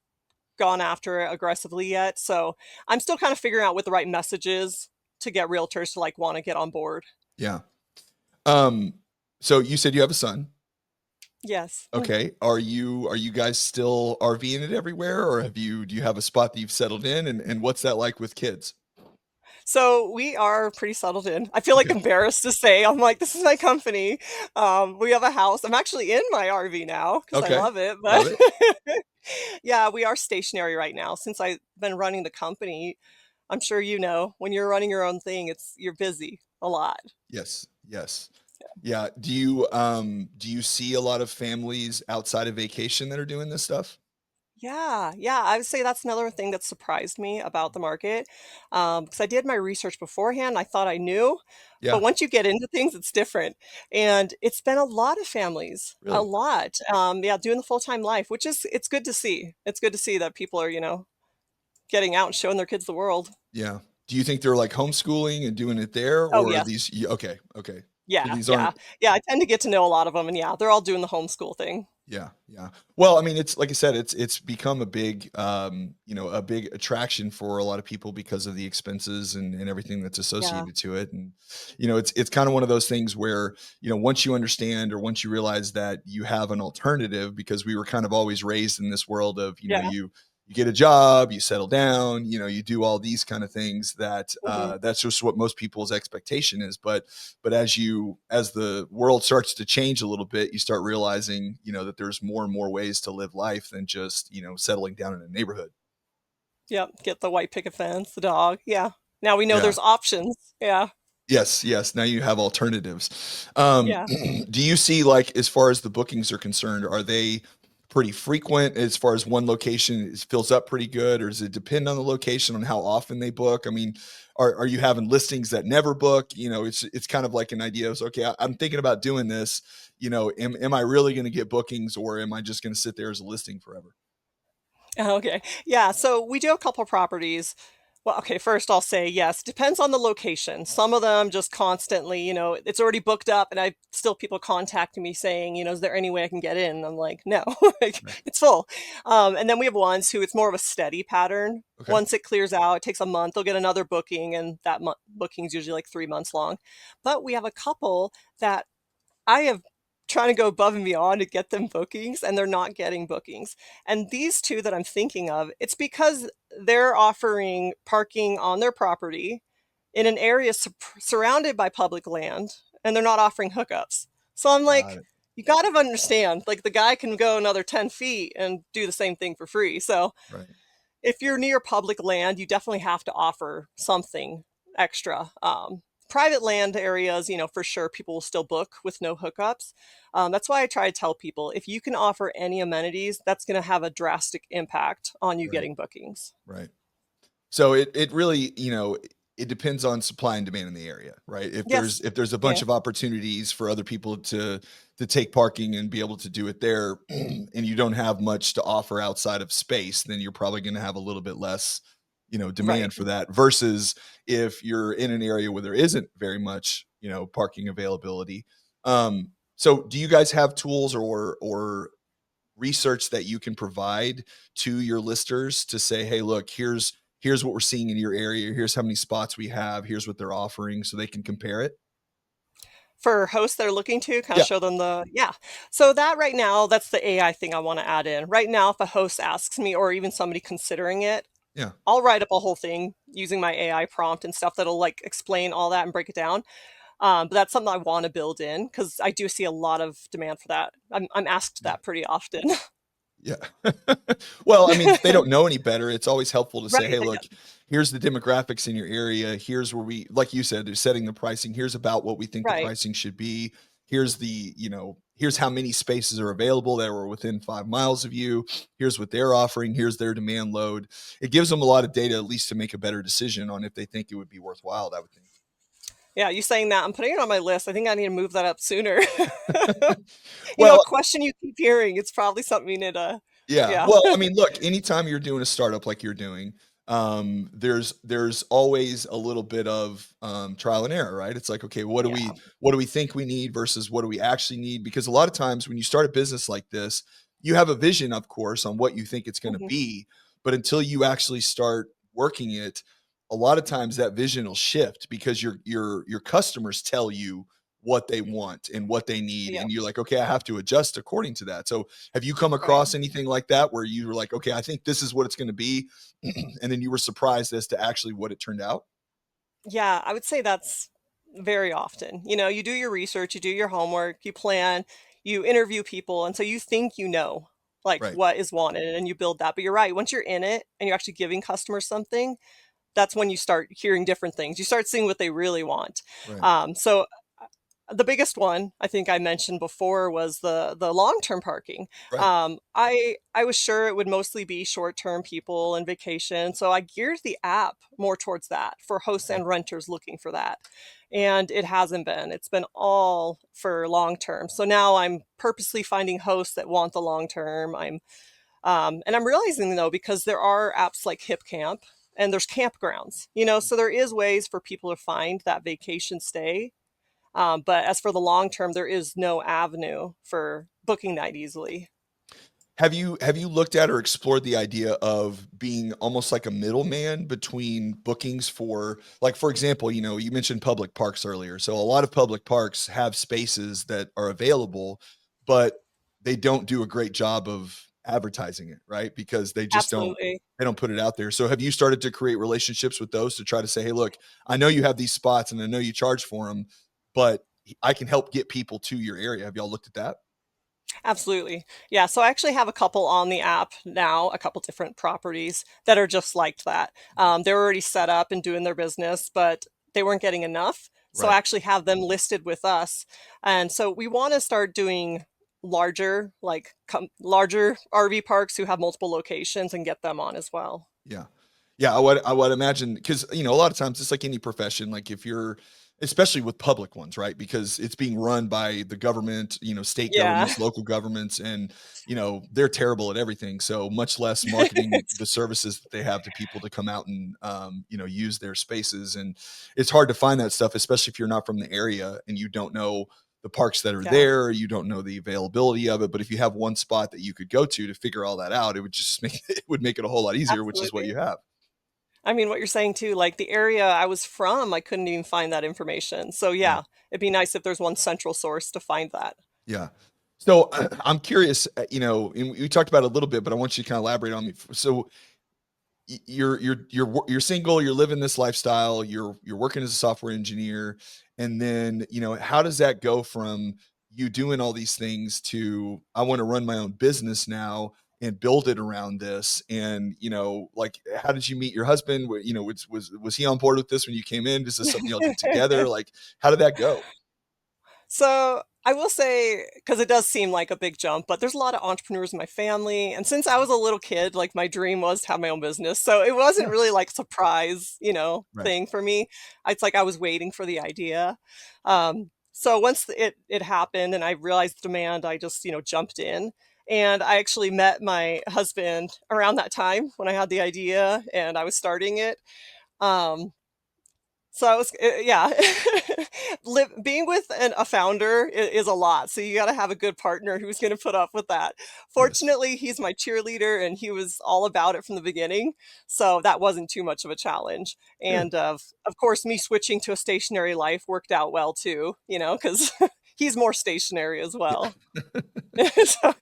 gone after it aggressively yet, so I'm still kind of figuring out what the right message is to get realtors to like want to get on board. yeah. Um, so you said you have a son. Yes. Okay. Are you guys still RVing it everywhere, or do you have a spot that you've settled in, and what's that like with kids? So we are pretty settled in. I feel like Okay. embarrassed to say, I'm like, this is my company. We have a house. I'm actually in my RV now because I Okay. love it. Love But it. yeah, we are stationary right now. Since I've been running the company, I'm sure when you're running your own thing, you're busy a lot. Yes. Yes. Yeah. Do you see a lot of families outside of vacation that are doing this stuff? Yeah, yeah, I would say that's another thing that surprised me about the market, because I did my research beforehand. I thought I knew, Yeah. but once you get into things, it's different. And it's been a lot of families, a Really? lot. Yeah, doing the full-time life, which is it's good to see. It's good to see that people are, getting out and showing their kids the world. Yeah. Do you think they're like homeschooling and doing it there, Oh, or are yes. these okay, okay. So Yeah, these yeah. aren't Yeah, I tend to get to know a lot of them, and yeah, they're all doing the homeschool thing. yeah, yeah. Well, I mean, it's like I said, it's become a big a big attraction for a lot of people because of the expenses and everything that's Yeah. associated to it. And it's kind of one of those things where, once you understand or once you realize that you have an alternative, because we were kind of always raised in this world of, Yeah. you get a job, you settle down, you do all these kind of things that Mhm. that's just what most people's expectation is. But as the world starts to change a little bit, you start realizing, that there's more and more ways to live life than just, settling down in a neighborhood. Yep, get the white picket fence, the dog. Yeah. Now we know Yeah. there's options. Yeah. Yes, yes. Now you have alternatives. Yeah. Do you see, like, as far as the bookings are concerned, are they pretty frequent as far as one location fills up pretty good, or does it depend on the location on how often they book? I mean, are you having listings that never book? It's kind of like an idea of, okay, I'm thinking about doing this. Am I really going to get bookings, or am I just going to sit there as a listing forever? Okay. Yeah, so we do have a couple properties. Well, okay, first I'll say yes, depends on the location. Some of them just constantly, it's already booked up and I still people contacting me saying, is there any way I can get in? I'm like, no, like, Right. it's full. And then we have ones who it's more of a steady pattern. Okay. Once it clears out, it takes a month, they'll get another booking, and that booking's usually like 3 months long. But we have a couple that I have trying to go above and beyond to get them bookings, and they're not getting bookings. And these two that I'm thinking of, it's because they're offering parking on their property in an area surrounded by public land, and they're not offering hookups. So I'm Got like, it. you got to understand, like the guy can go another 10 feet and do the same thing for free. So Right. if you're near public land, you definitely have to offer something extra. Private land areas, for sure, people will still book with no hookups. That's why I try to tell people if you can offer any amenities, that's going to have a drastic impact on you Right. getting bookings. Right. So it really, it depends on supply and demand in the area, right? If there's Yes. if there's a Yeah. bunch of opportunities for other people to take parking and be able to do it there, and you don't have much to offer outside of space, then you're probably going to have a little bit less, Right. demand for that versus if you're in an area where there isn't very much, parking availability. So do you guys have tools or research that you can provide to your listers to say, hey, look, here's what we're seeing in your area. Here's how many spots we have. Here's what they're offering so they can compare it? For hosts that are looking to kind of Yeah. show them yeah. So that right now, that's the AI thing I want to add in. Right now, if a host asks me or even somebody considering it, Yeah. I'll write up a whole thing using my AI prompt and stuff that'll like explain all that and break it down. But that's something I want to build in because I do see a lot of demand for that. I'm asked Yeah. that pretty often. Yeah. Well, I mean, if they don't know any better, it's always helpful to say, Right. hey, look, here's the demographics in your area. Here's where like you said, they're setting the pricing. Here's about what we think the Right. pricing should be. Here's here's how many spaces are available that were within 5 miles of you. Here's what they're offering. Here's their demand load. It gives them a lot of data, at least to make a better decision on if they think it would be worthwhile, I would Yeah, you saying that, I'm putting it on my list. I think I need to move that up sooner. think. A Well, question you keep hearing. It's probably something you need to, yeah. yeah. Well, I mean, look, anytime you're doing a startup like you're doing, there's always a little bit of trial and error, right? It's like, okay, Yeah. what do we think we need versus what do we actually need? Because a lot of times when you start a business like this, you have a vision, of course, on what you think it's going to Mhm. be, but until you actually start working it, a lot of times that vision will shift because your customers tell you what they want and what they need, Yeah. and you're like, okay, I have to adjust according to that. So have you come Right. across anything like that where you were like, okay, I think this is what it's going to be, and then you were surprised as to actually what it turned out? Yeah, I would say that's very often. You do your research, you do your homework, you plan, you interview people, and so you think you know like Right, what is wanted and you build that. But you're right, once you're in it and you're actually giving customers something, that's when you start hearing different things. You start seeing what they really want. right, So the biggest one I think I mentioned before was the long-term parking. right. I was sure it would mostly be short-term people and vacation, so I geared the app more towards that for hosts Okay. and renters looking for that. And it hasn't been. It's been all for long term. So now I'm purposely finding hosts that want the long term. And I'm realizing though, because there are apps like Hip Camp and there's campgrounds, so there is ways for people to find that vacation stay, but as for the long term, there is no avenue for booking that easily. Have you looked at or explored the idea of being almost like a middleman between bookings for, like, for example, you mentioned public parks earlier. So a lot of public parks have spaces that are available, but they don't do a great job of advertising it, right? Because Absolutely. they don't put it out there. So have you started to create relationships with those to try to say, hey, look, I know you have these spots and I know you charge for them, but I can help get people to your area. Have y'all looked at that? Absolutely. Yeah. So I actually have a couple on the app now, a couple different properties that are just like that. They're already set up and doing their business, but they weren't getting enough. So I Right. actually have them listed with us. And so we want to start doing larger, like larger RV parks who have multiple locations and get them on as well. Yeah. Yeah, I would imagine because a lot of times it's like any profession, like if you're especially with public ones, right? Because it's being run by the government, state Yeah. governments, local governments, and they're terrible at everything. So much less marketing the services that they have to people to come out and use their spaces. And it's hard to find that stuff, especially if you're not from the area and you don't know the parks that are Yeah. there, you don't know the availability of it. But if you have one spot that you could go to figure all that out, it would just make it would make it a whole lot easier, which is what Absolutely. you have. I mean, what you're saying too, like the area I was from, I couldn't even find that information. So Yeah. yeah, it'd be nice if there's one central source to find that. Yeah. So I'm curious, and we talked about it a little bit, but I want you to kind of elaborate on me. So you're single, you're living this lifestyle, you're working as a software engineer, and then how does that go from you doing all these things to I want to run my own business now and build it around this? And like, how did you meet your husband? Was he on board with this when you came in? Is this something y'all did together? Like, how did that go? So I will say, because it does seem like a big jump, but there's a lot of entrepreneurs in my family. And since I was a little kid, like my dream was to have my own business. So it wasn't Yeah. really like surprise, Right. thing for me. It's like I was waiting for the idea. So once it happened and I realized the demand, I just, jumped in. And I actually met my husband around that time when I had the idea and I was starting it. Um, so I was, yeah, being with a founder is a lot. So you got to have a good partner who's going to put up with that. Yes. Fortunately, he's my cheerleader and he was all about it from the beginning. So that wasn't too much of a challenge. Good. And of course, me switching to a stationary life worked out well too, because he's more stationary as well. Yeah. So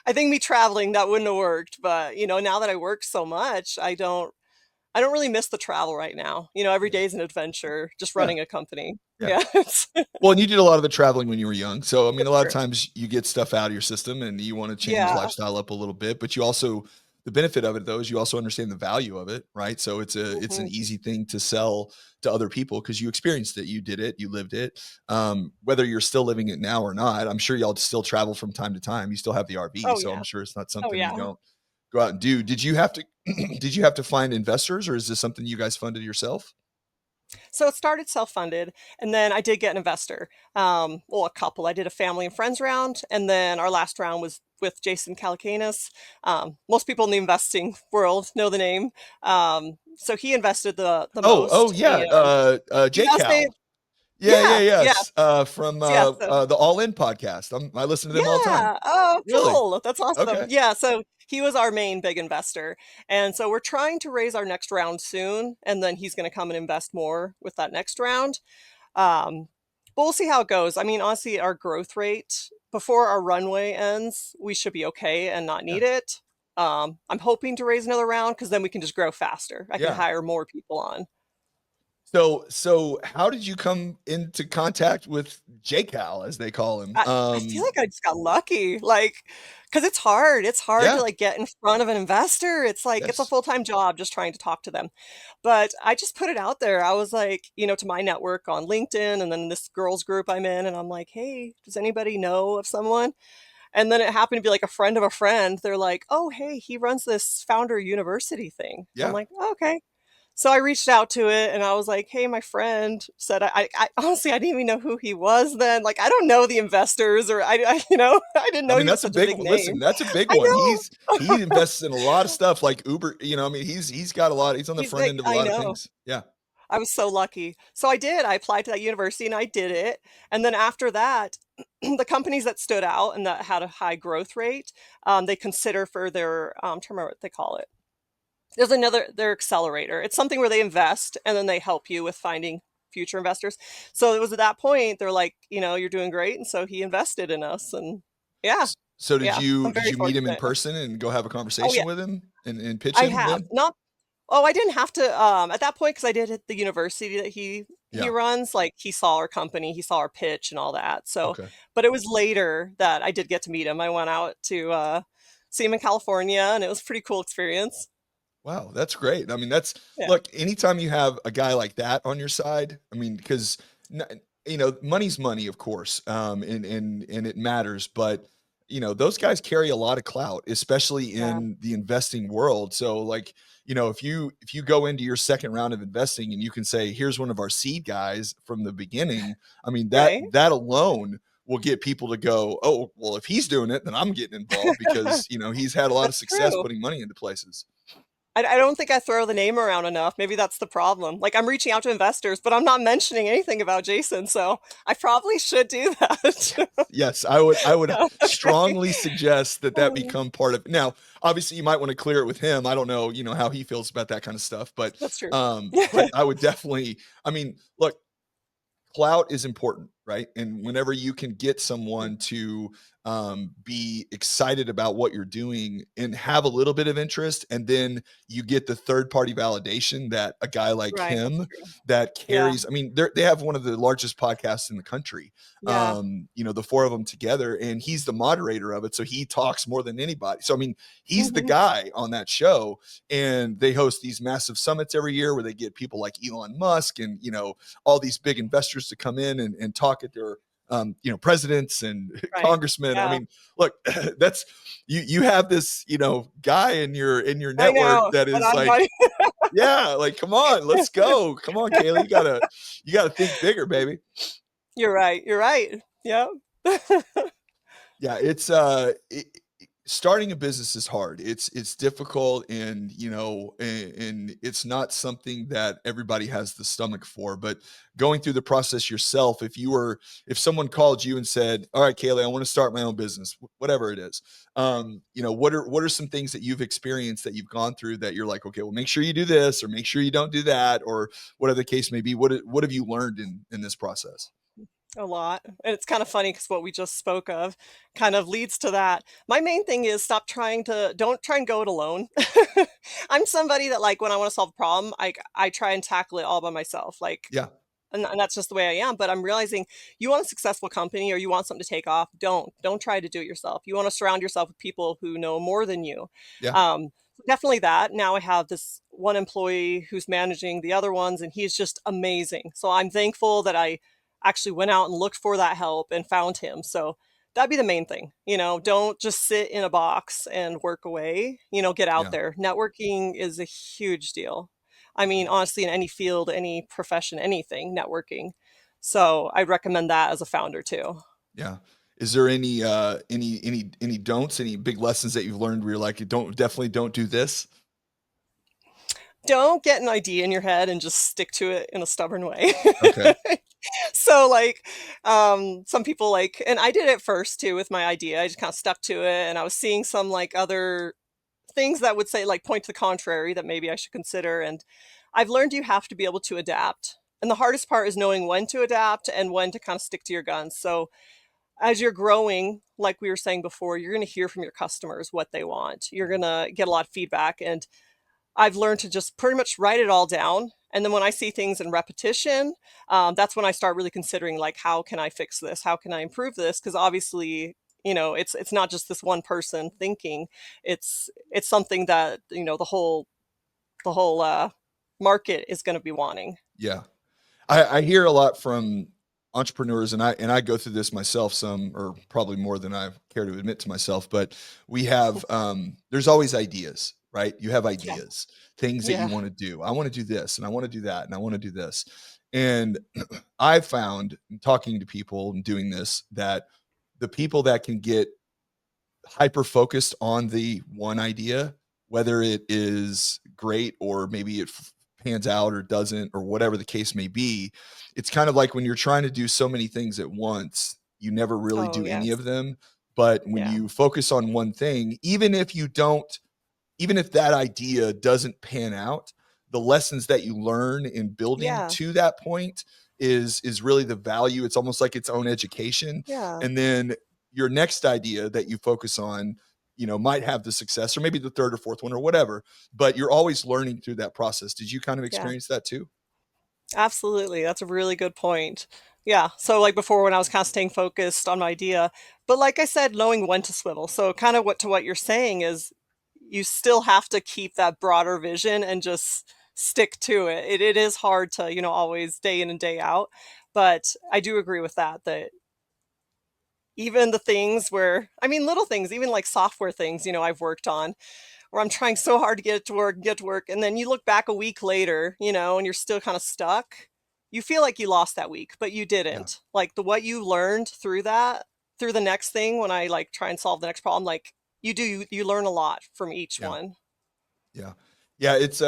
I think me traveling, that wouldn't have worked. But, now that I work so much, I don't really miss the travel right now. Every Yeah. day is an adventure, just Yeah. running a company. Yeah. Yeah, it's Well, and you did a lot of the traveling when you were young. So, I mean, a it's lot of true. times you get stuff out of your system and you want to change Yeah. lifestyle up a little bit, but you also, the benefit of it though is you also understand the value of it, right? So it's an Mhm. easy thing to sell to other people because you experienced it, you did it, you lived it. Whether you're still living it now or not, I'm sure y'all still travel from time to time. You still have the RV, Oh, so yeah. I'm sure it's not Oh, something you yeah. don't go out and do. Did you have to did you have to find investors or is this something you guys funded yourself? So it started self-funded, and then I did get an investor. Well, a couple. I did a family and friends round, and then our last round was with Jason Calacanis. Most people in the investing world know the name. So he invested the Oh most, yeah, and J yes, Cal. Yeah, yeah, yeah, yeah, yes, from, yeah. So the All In podcast. I listen to them all the time. yeah. Oh, Really? cool. That's awesome. Okay. Yeah. So he was our main big investor. And so we're trying to raise our next round soon. And then he's going to come and invest more with that next round. Um, but we'll see how it goes. I mean, honestly, our growth rate before our runway ends, we should be okay and not Yeah, need it. I'm hoping to raise another round because then we can just grow faster. I can yeah. hire more people on. So how did you come into contact with J Cal, as they call him? I feel like I just got lucky, like, because it's hard. It's hard to Yeah, like get in front of an investor. It's like it's a yes, full-time job just trying to talk to them. But I just put it out there. I was like, to my network on LinkedIn and then this girls group I'm in, and I'm like, hey, does anybody know of someone? And then it happened to be like a friend of a friend. They're like, oh, hey, he runs this founder university thing. I'm yeah. like, "Oh, okay." So I reached out to it and I was like, hey, my friend said, I honestly, I didn't even know who he was then. Like, I don't know the investors or I didn't I know mean, he was that's a such a big big one. name. Listen, that's a big I one. know. He invests in a lot of stuff like Uber, I mean, he's got a lot he's on the He's front like, end of a I lot of know. things. Yeah. I was so lucky. So I did. I applied to that university and I did it. And then after that, the companies that stood out and that had a high growth rate, they consider for their, I'm trying to remember what they call it. There's their accelerator. It's something where they invest and then they help you with finding future investors. So it was at that point, they're like, you're doing great. And so he invested in us. And yeah, So did yeah, you I'm did very you meet him in fortunate. person and go have a Oh, yeah, conversation with him and pitch I him have. then? Not Oh, I didn't have to, at that point because I did at the university that he Yeah. runs, like, he saw our company, he saw our pitch and all that, so Okay. but it was later that I did get to meet him. I went out to, see him in California, and it was a pretty cool experience. Wow, that's great. I mean, that's Yeah, look, anytime you have a guy like that on your side, I mean, because money's money, of course, and it matters, but those guys carry a lot of clout, especially yeah, in the investing world. So, like, if you go into your second round of investing and you can say, "Here's one of our seed guys from the beginning," I mean that right? that alone will get people to go, "Oh, well, if he's doing it, then I'm getting involved because he's had a lot of That's success true. putting money into places." I don't think I throw the name around enough, maybe that's the problem, like, I'm reaching out to investors, but I'm not mentioning anything about Jason, so I probably should do Yes, that. yes, I would Yeah, okay. strongly suggest that Um, become part of now, obviously, you might wanna clear it with him, I don't know, how he feels about that kinda stuff, but, that's true. but I would definitely I mean, look, clout is important, right? And whenever you can get someone to be excited about what you're doing and have a little bit of interest, and then you get the third party validation that a guy like Right, that's him true. that Yeah, carries, I mean, they have one of the largest podcasts in the country. yeah. The four of them together, and he's the moderator of it. So he talks more than anybody. So, I mean, he's the Mhm. guy on that show. And they host these massive summits every year where they get people like Elon Musk and, all these big investors to come in and talk at their presidents and Right. congressmen. I Yeah. mean, look, that's you have this, guy in your I network know, that and is I'm like, like yeah, like, come on, let's go. Come on, Caylee. You gotta think bigger, baby. You're right, you're right. Yep. Yeah, it's starting a business is hard. It's difficult, and and it's not something that everybody has the stomach for. But going through the process yourself, if someone called you and said, "All right, Caylee, I want to start my own business, whatever it is," what are some things that you've experienced that you've gone through that you're like, okay, well, make sure you do this, or make sure you don't do that, or whatever the case may be. What have you learned in this process? A lot. And it's kind of funny because what we just spoke of kind of leads to that. My main thing is don't try and go it alone. I'm somebody that, like, when I want to solve a problem, I try and tackle it all by myself. Like, Yeah, and that's just the way I am. But I'm realizing, you want a successful company or you want something to take off, don't try to do it yourself. You want to surround yourself with people who know more than you. yeah, Um, Definitely that. Now I have this one employee who's managing the other ones, and he's just amazing. So I'm thankful that I actually went out and looked for that help and found him. So that'd be the main thing. Don't just sit in a box and work away. Get out yeah. there. Networking is a huge deal. I mean, honestly, in any field, any profession, anything, networking. So I'd recommend that as a founder too. Yeah. Is there any don'ts, any big lessons that you've learned where you're like, definitely don't do this? Don't get an idea in your head and just stick to it in a stubborn way. Okay. So, like, some people, like, and I did it first too with my idea. I just kind of stuck to it, and I was seeing some, like, other things that would say, like, point to the contrary, that maybe I should consider. And I've learned you have to be able to adapt. And the hardest part is knowing when to adapt and when to kind of stick to your guns. So as you're growing, like we were saying before, you're going to hear from your customers what they want. You're going to get a lot of feedback. And I've learned to just pretty much write it all down. And then when I see things in repetition, that's when I start really considering, like, how can I fix this? How can I improve this? Because obviously, it's not just this one person thinking. It's something that, the whole market is going to be wanting. Yeah. I hear a lot from entrepreneurs, and I go through this myself some, or probably more than I care to admit to myself, but we have there's always ideas, right? You have Yeah. ideas, things that you Yeah. want to do. I want to do this, and I want to do that, and I want to do this. And I've found, in talking to people and doing this, that the people that can get hyper focused on the one idea, whether it is great or maybe it pans out or doesn't, or whatever the case may be. It's kind of like when you're trying to do so many things at once, you never really Oh, do any yes. of them. But when Yeah. you focus on one thing, even if that idea doesn't pan out, the lessons that you learn in building Yeah. to that point is really the value. It's almost like its own education. Yeah. And then your next idea that you focus on, might have the success, or maybe the third or fourth one or whatever, but you're always learning through that process. Did you kind of Yeah. experience that too? Absolutely. That's a really good point. Yeah. So, like before, when I was kind of staying focused on my idea, but like I said, knowing when to swivel. So kind of what you're saying is, you still have to keep that broader vision and just stick to it. It is hard to, always day in and day out. But I do agree with that even the things where, I mean, little things, even like software things, I've worked on, where I'm trying so hard to get it to work, get to work, and then you look back a week later, and you're still kind of stuck. You feel like you lost that week, but you Yeah. didn't. Like, what you learned through that, through the next thing, when I, like, try and solve the next problem, like, you learn a lot from each Yeah. one. Yeah. Yeah. It's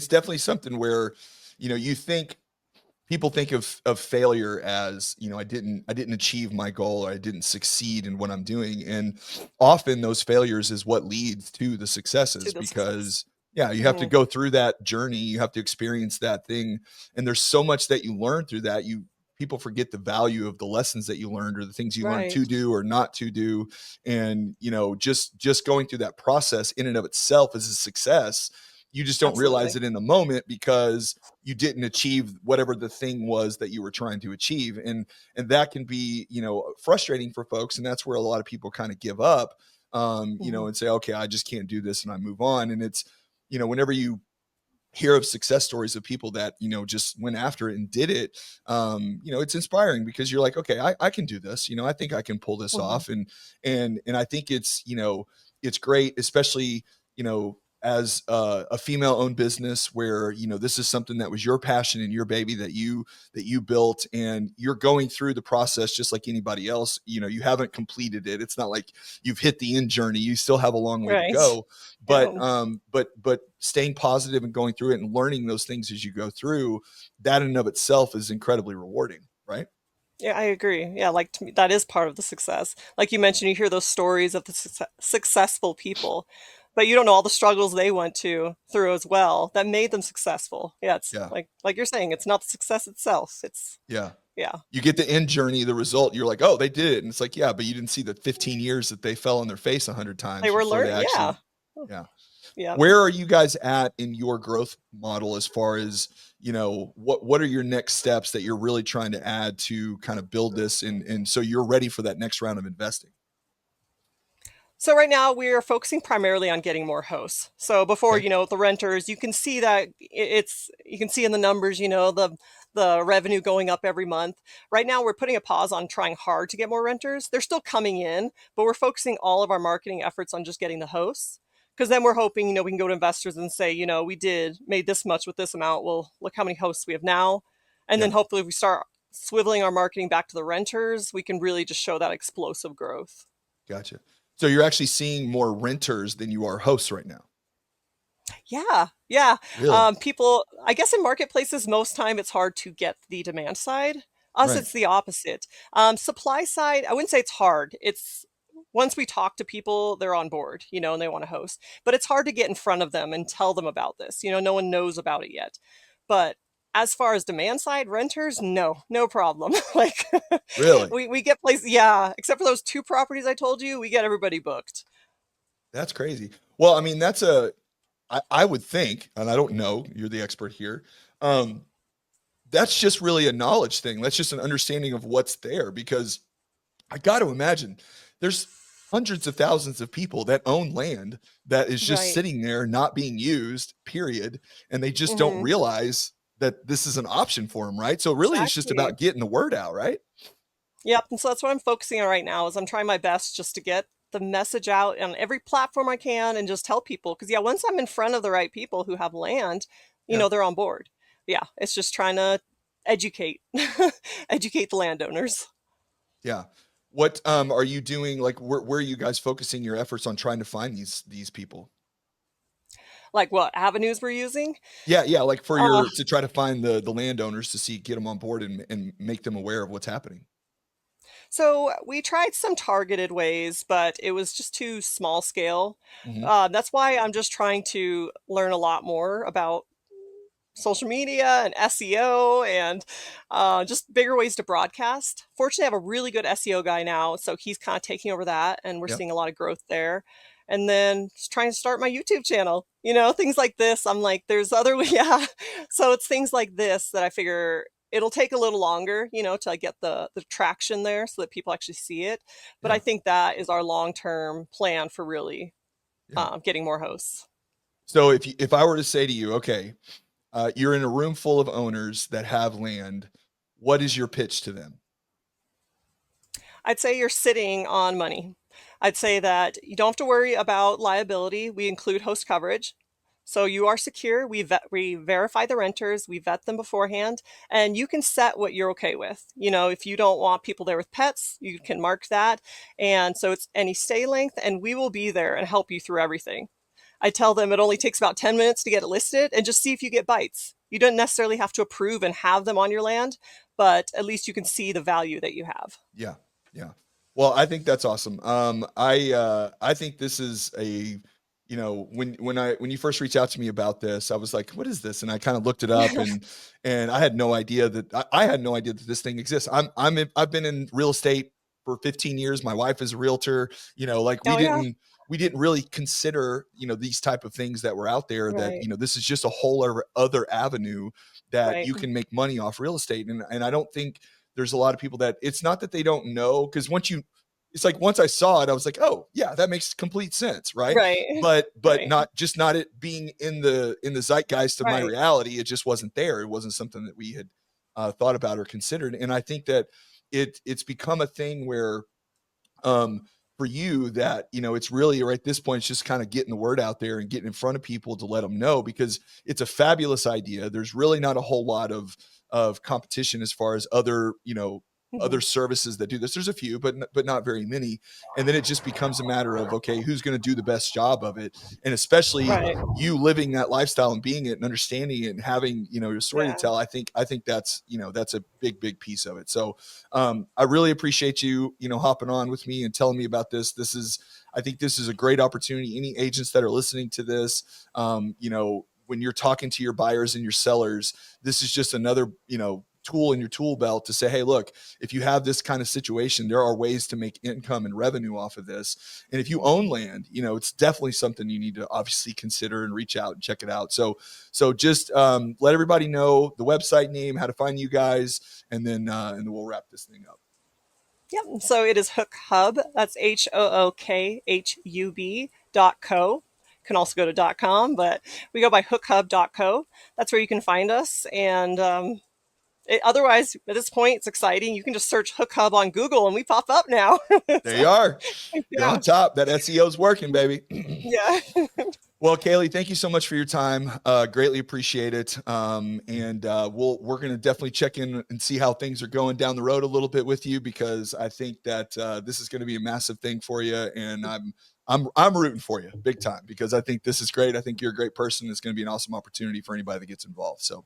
definitely something where, you think people think of failure as, I didn't achieve my goal, or I didn't succeed in what I'm doing. And often those failures is what leads to the To successes, the success. because yeah, you have to Hmm. go through that journey, you have to experience that thing, and there's so much that you learn through that. People forget the value of the lessons that you learned, or the things you learned Right. to do or not to do. And just going through that process in and of itself is a success. You just don't realize Absolutely. it in the moment, because you didn't achieve whatever the thing was that you were trying to achieve. And that can be, frustrating for folks, and that's where a lot of people kind of give up, Hmm. and say, okay, I just can't do this, and I move on. And it's, whenever you hear of success stories of people that, just went after it and did it, it's inspiring, because you're like, okay, I can do this. I think I can pull this Hmm. off. And I think it's, it's great, especially, as a female-owned business where this is something that was your passion and your baby that you built, and you're going through the process just like anybody else. You haven't completed it. It's not like you've hit the end journey. You still have a long way to Right. go. But Yeah. but staying positive and going through it and learning those things as you go through, that in and of itself is incredibly rewarding, right? Yeah, I agree. Yeah, like to me, that is part of the success. Like you mentioned, you hear those stories of the successful people, but you don't know all the struggles they went to through as well that made them successful. Yeah, it's Yeah. like you're saying, it's not the success itself. It's Yeah. yeah, You get the end journey, the result, you're like, oh, they did it. And it's like, yeah, but you didn't see the 15 years that they fell on their face 100 they times were before they learning. Yeah, actually, yeah. yeah. Where are you guys at in your growth model as far as, what are your next steps that you're really trying to add to kind of build this, and so you're ready for that next round of investing? So right now we're focusing primarily on getting more hosts. So before, Okay. the renters, you can see that you can see in the numbers, the revenue going up every month. Right now we're putting a pause on trying hard to get more renters. They're still coming in, but we're focusing all of our marketing efforts on just getting the hosts. Because then we're hoping, we can go to investors and say, we did made this much with this amount. Well, look how many hosts we have now. And Yeah. then hopefully if we start swiveling our marketing back to the renters, we can really just show that explosive growth. Gotcha. So you're actually seeing more renters than you are hosts right now. Yeah, yeah. Really? People, I guess in marketplaces, most time it's hard to get the demand side. Us, Right. it's the opposite. Supply side, I wouldn't say it's hard. It's once we talk to people, they're on board, and they want to host. But it's hard to get in front of them and tell them about this. No one knows about it yet. But as far as demand side, renters, no, no problem. Like Really? we get places, yeah, except for those two properties I told you, we get everybody booked. That's crazy. Well, I mean, I would think, and I don't know, you're the expert here. Um, that's just really a knowledge thing. That's just an understanding of what's there, because I got to imagine there's hundreds of thousands of people that own land that is just Right. sitting there not being used, period. And they just don't Hmm. realize that this is an option for them, right? So really it's just Exactly. about getting the word out, right? Yep, and so that's what I'm focusing on right now is I'm trying my best just to get the message out on every platform I can and just tell people because yeah, once I'm in front of the right people who have land, Yeah. they're on board. Yeah, it's just trying to educate educate the landowners. Yeah. What are you doing? Like where are you guys focusing your efforts on trying to find these people? Like what avenues we're using? Yeah, yeah, like for Uh, your to try to find the landowners to see, get them on board and make them aware of what's happening. so we tried some targeted ways, but it was just too small scale. Hmm. That's why I'm just trying to learn a lot more about social media and SEO and just bigger ways to broadcast. Fortunately, I have a really good SEO guy now, so he's kind of taking over that, and we're Yep. seeing a lot of growth there. And then just trying to start my YouTube channel, things like this. I'm like, there's other, yeah. So it's things like this that I figure it'll take a little longer, till I get the traction there so that people actually see it. But I Yeah. think that is our long term plan for really Yeah. getting more hosts. So if I were to say to you, okay, you're in a room full of owners that have land, what is your pitch to them? I'd say you're sitting on money. I'd say that you don't have to worry about liability. We include host coverage. So you are secure. We verify the renters, we vet them beforehand, and you can set what you're okay with. If you don't want people there with pets, you can mark that. And so it's any stay length, and we will be there and help you through everything. I tell them it only takes about 10 minutes to get it listed and just see if you get bites. You don't necessarily have to approve and have them on your land, but at least you can see the value that you have. Yeah. Yeah. Well, I think that's awesome. I think this is a, when you first reached out to me about this, I was like, what is this? And I kind of looked it up, and I had no idea that I had no idea that this thing exists. I've been in real estate for 15 years. My wife is a realtor. Like we Oh, yeah. didn't we didn't really consider, these type of things that were out there, that, Right, this is just a whole other avenue that right, you can make money off real estate. And I don't think there's a lot of people that, it's not that they don't know, because it's like once I saw it, I was like, oh yeah, that makes complete sense, right? right, But right, not it being in the zeitgeist of my right. reality. It just wasn't there. It wasn't something that we had thought about or considered. And I think that it's become a thing where um for you that, it's really right at this point, it's just kind of getting the word out there and getting in front of people to let them know, because it's a fabulous idea. There's really not a whole lot of competition as far as other, other Mhm. services that do this. There's a few, but not very many. And then it just becomes a matter of, okay, who's going to do the best job of it? And especially Right. you living that lifestyle and being it and understanding it and having, your story to Yeah. tell. I think that's, that's a big piece of it. So I really appreciate you, hopping on with me and telling me about this. I think this is a great opportunity. Any agents that are listening to this, when you're talking to your buyers and your sellers, this is just another, tool in your tool belt to say, hey, look, if you have this kind of situation, there are ways to make income and revenue off of this. And if you own Mhm. land, it's definitely something you need to obviously consider and reach out and check it out. So just let everybody know the website name, how to find you guys, and then we'll wrap this thing up. Yep. So it is HookHub. That's HOOKHUB.co. Can also go to .com, but we go by hookhub.co. That's where you can find us. And otherwise, at this point, it's exciting. You can just search HookHub on Google, and we pop up now. There So, you are. You're yeah, on top. That SEO's working, baby. yeah. Well, Caylee, thank you so much for your time. Greatly appreciate it. And we're going to definitely check in and see how things are going down the road a little bit with you, because I think that this is going to be a massive thing for you, and I'm rooting for you big time, because I think this is great. I think you're a great person. It's going to be an awesome opportunity for anybody that gets involved. So,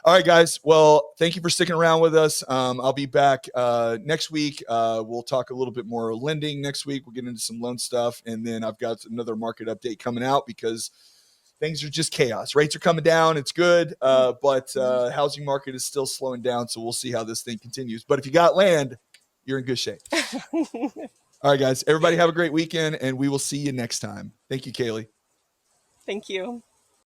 all right, guys. Well, thank you for sticking around with us. I'll be back next week. We'll talk a little bit more lending next week. We'll get into some loan stuff. And then I've got another market update coming out, because things are just chaos. Rates are coming down. It's good. But housing market is still slowing down. So we'll see how this thing continues. But if you got land, you're in good shape. All right, guys. Everybody have a great weekend, and we will see you next time. Thank you, Caylee. Thank you.